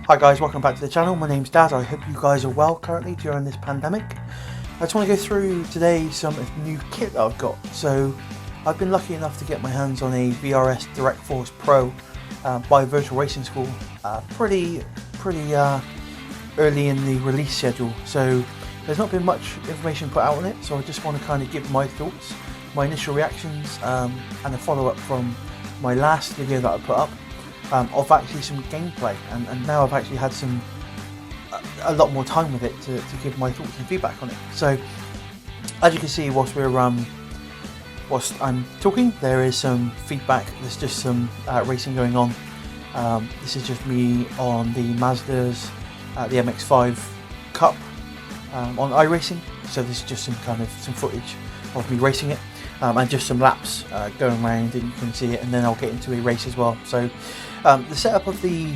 Hi guys, welcome back to the channel. My name's Dad. I hope you guys are well currently during this pandemic. I just want to go through today some new kit that I've got. So I've been lucky enough to get my hands on a VRS DirectForce Pro by Virtual Racing School pretty early in the release schedule. So there's not been much information put out on it, so I just want to kind of give my thoughts, my initial reactions, and a follow-up from my last video that I put up. Of actually some gameplay, and now I've actually had a lot more time with it to give my thoughts and feedback on it. So as you can see, whilst I'm talking, there is some feedback. There's just some racing going on. This is just me on the Mazda's the MX-5 Cup on iRacing. So this is just some footage of me racing it, and just some laps going around, and you can see it, and then I'll get into a race as well. So the setup of the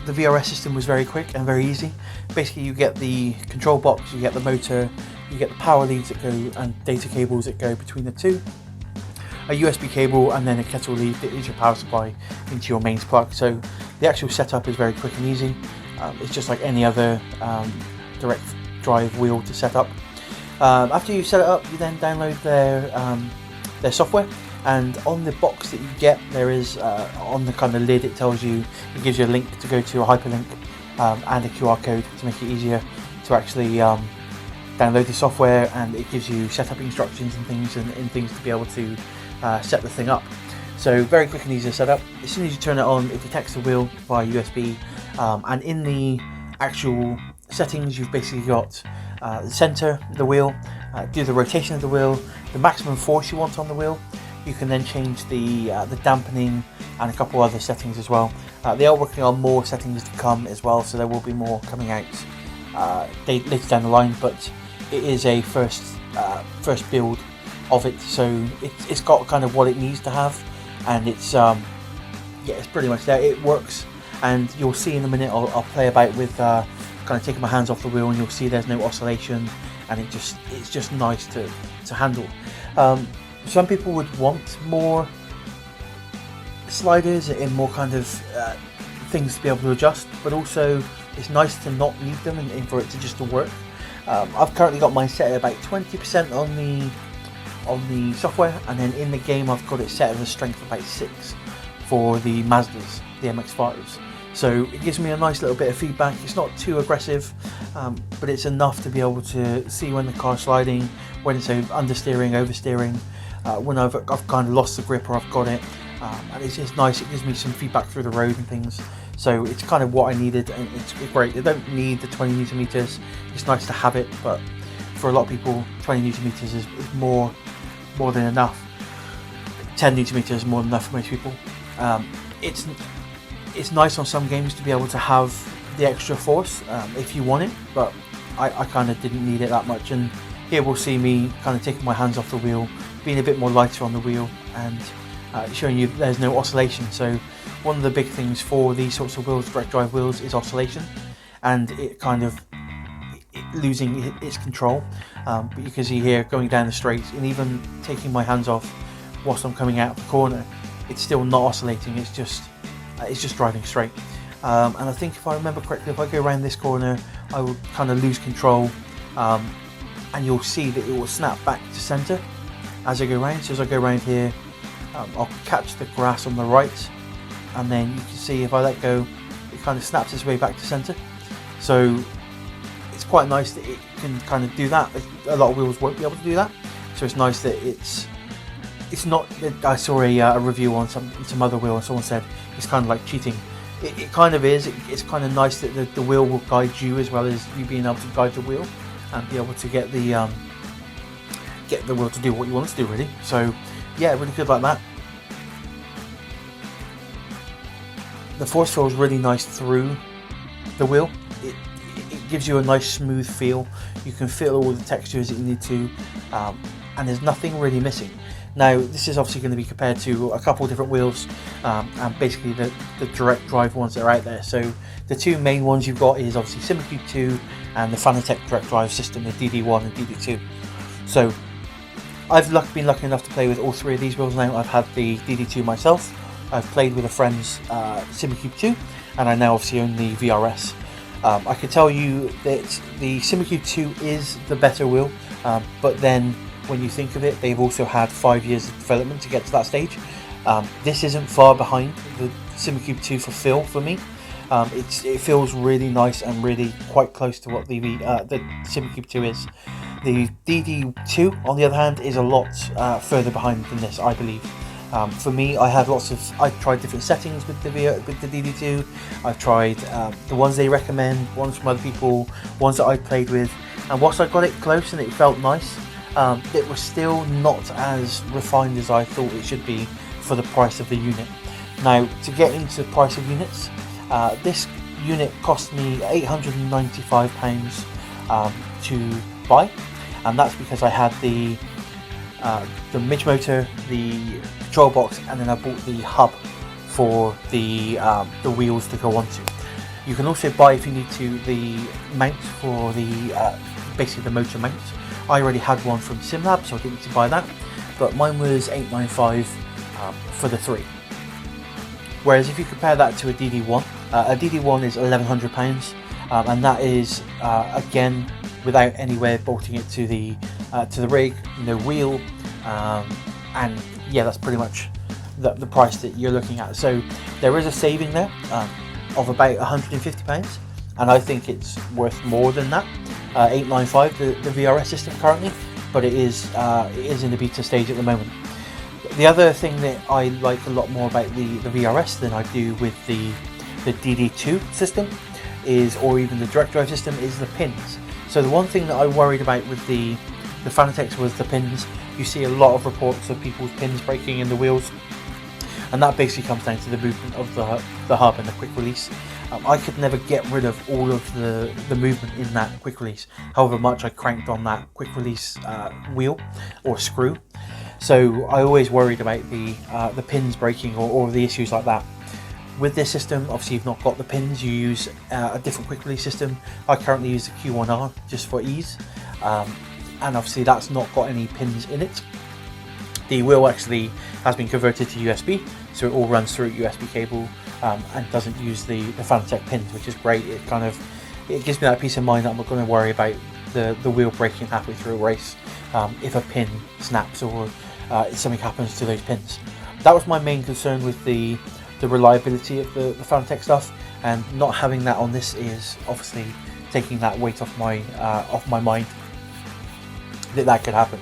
VRS system was very quick and very easy. Basically, you get the control box, you get the motor, you get the power leads that go and data cables that go between the two, a USB cable, and then a kettle lead that is your power supply into your mains plug. So the actual setup is very quick and easy. It's just like any other direct drive wheel to set up. After you set it up, you then download their software. And on the box that you get, there is on the kind of lid, it gives you a link to go to a hyperlink and a QR code to make it easier to actually download the software, and it gives you setup instructions and things to be able to set the thing up. So very quick and easy to set up. As soon as you turn it on, it detects the wheel via USB, and in the actual settings, you've basically got the center of the wheel, do the rotation of the wheel, the maximum force you want on the wheel. You can then change the dampening and a couple other settings as well. They are working on more settings to come as well, so there will be more coming out later down the line. But it is a first build of it, so it's got kind of what it needs to have, and it's it's pretty much there. It works, and you'll see in a minute. I'll play about with kind of taking my hands off the wheel, and you'll see there's no oscillation, and it's just nice to handle. Some people would want more sliders and more kind of things to be able to adjust, but also it's nice to not need them and for it to just to work. I've currently got mine set at about 20% on the software, and then in the game I've got it set at a strength of about 6 for the Mazdas, the MX-5s. So it gives me a nice little bit of feedback. It's not too aggressive, but it's enough to be able to see when the car's sliding, when it's understeering, oversteering, when I've kind of lost the grip or I've got it, and it's just nice. It gives me some feedback through the road and things. So it's kind of what I needed, and it's great. I don't need the 20 Newton meters. It's nice to have it, but for a lot of people, 20 Newton meters is more than enough. 10 Newton meters is more than enough for most people. It's nice on some games to be able to have the extra force if you want it, but I kind of didn't need it that much. And here we'll see me kind of taking my hands off the wheel, being a bit more lighter on the wheel, and showing you there's no oscillation. So one of the big things for these sorts of wheels, direct drive wheels, is oscillation, and it kind of losing its control. But you can see here going down the straight, and even taking my hands off whilst I'm coming out of the corner, it's still not oscillating. It's just driving straight. And I think if I remember correctly, if I go around this corner, I will kind of lose control, and you'll see that it will snap back to center as I go around. So as I go around here, I'll catch the grass on the right, and then you can see if I let go, it kind of snaps its way back to center. So it's quite nice that it can kind of do that. A lot of wheels won't be able to do that, so it's nice that it's not. I saw a review on some other wheel, and someone said it's kind of like cheating. It kind of is. It's kind of nice that the wheel will guide you as well as you being able to guide the wheel, and be able to get the wheel to do what you want it to do, really. So yeah, really good like that. The force feels really nice through the wheel. It gives you a nice smooth feel. You can feel all the textures that you need to, and there's nothing really missing. Now this is obviously going to be compared to a couple of different wheels, and basically the direct drive ones that are out there. So the two main ones you've got is obviously Simicube 2 and the Fanatec direct drive system, the DD1 and DD2. So I've been lucky enough to play with all three of these wheels now. I've had the DD2 myself, I've played with a friend's Simicube 2, and I now obviously own the VRS. I can tell you that the Simicube 2 is the better wheel, but then when you think of it, they've also had 5 years of development to get to that stage. This isn't far behind the Simicube 2 for feel for me. It feels really nice and really quite close to what the Simicube 2 is. The DD2, on the other hand, is a lot further behind than this, I believe. For me, I've tried different settings with the DD2. I've tried the ones they recommend, ones from other people, ones that I played with, and whilst I got it close and it felt nice, it was still not as refined as I thought it should be for the price of the unit. Now, to get into the price of units, this unit cost me £895 to buy, and that's because I had the midge motor, the control box, and then I bought the hub for the wheels to go onto. You can also buy, if you need to, the mount for the basically the motor mount. I already had one from SimLab, so I didn't need to buy that, but mine was $895 for the 3. Whereas if you compare that to a DD1 is £1,100, and that is again without anywhere bolting it to the rig, no wheel, and yeah, that's pretty much the price that you're looking at. So there is a saving there of about £150, and I think it's worth more than that. $895 the VRS system currently, but it is in the beta stage at the moment. The other thing that I like a lot more about the VRS than I do with the DD2 system is, or even the direct drive system, is the pins. So the one thing that I worried about with the Fanatec's was the pins. You see a lot of reports of people's pins breaking in the wheels, and that basically comes down to the movement of the hub and the quick release. I could never get rid of all of the movement in that quick release, however much I cranked on that quick release wheel or screw. So I always worried about the pins breaking or the issues like that. With this system, obviously you've not got the pins, you use a different quick release system. I currently use the Q1R just for ease, and obviously that's not got any pins in it. The wheel actually has been converted to USB, so it all runs through a USB cable and doesn't use the Fanatec pins, which is great. It gives me that peace of mind that I'm not going to worry about the wheel breaking halfway through a race if a pin snaps or something happens to those pins. That was my main concern with the reliability of the Fanatec stuff, and not having that on this is obviously taking that weight off my mind that could happen.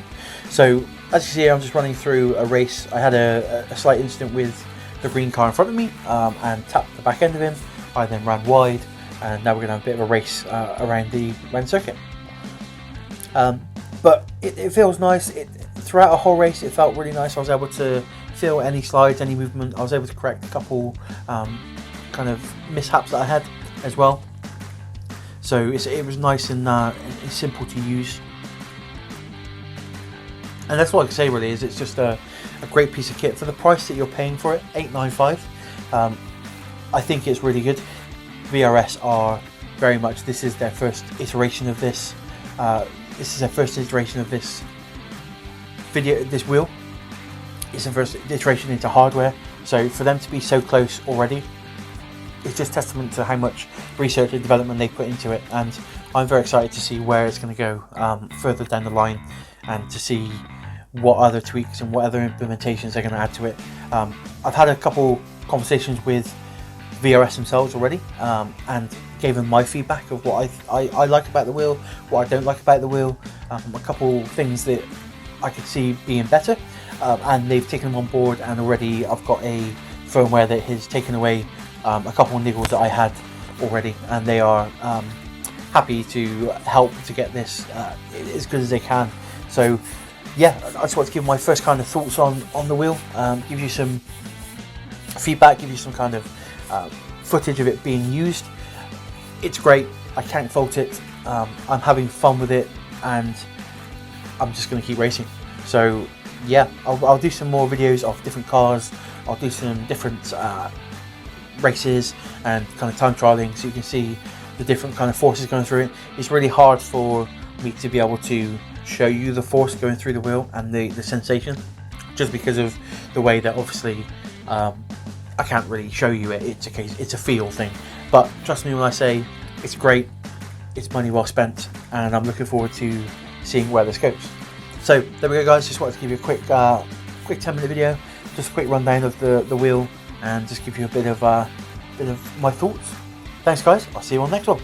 So as you see, I'm just running through a race. I had a slight incident with the green car in front of me and tapped the back end of him. I then ran wide, and now we're going to have a bit of a race around the circuit. But it feels nice. Throughout a whole race, it felt really nice. I was able to feel any slides, any movement. I was able to correct a couple kind of mishaps that I had as well. So it was nice and simple to use. And that's what I can say really, is it's just a great piece of kit for the price that you're paying for it, $895. I think it's really good. VRS are very much, this is their first iteration of this. This is their first iteration of this wheel. It's the first iteration into hardware. So for them to be so close already, it's just testament to how much research and development they put into it. And I'm very excited to see where it's going to go further down the line, and to see what other tweaks and what other implementations they're going to add to it. I've had a couple conversations with VRS themselves already, and gave them my feedback of what I like about the wheel, what I don't like about the wheel, a couple things that I could see being better, and they've taken them on board, and already I've got a firmware that has taken away a couple of niggles that I had already, and they are happy to help to get this as good as they can. So yeah, I just want to give my first kind of thoughts on the wheel, give you some feedback, give you some kind of footage of it being used. It's great, I can't fault it. I'm having fun with it, and I'm just going to keep racing. So yeah, I'll do some more videos of different cars. I'll do some different races and kind of time trialing, so you can see the different kind of forces going through it. It's really hard for me to be able to show you the force going through the wheel and the sensation, just because of the way that obviously I can't really show you it. It's a feel thing. But trust me when I say it's great. It's money well spent, and I'm looking forward to seeing where this goes. So there we go, guys. Just wanted to give you a quick 10-minute video, just a quick rundown of the wheel, and just give you a bit of my thoughts. Thanks, guys. I'll see you on the next one.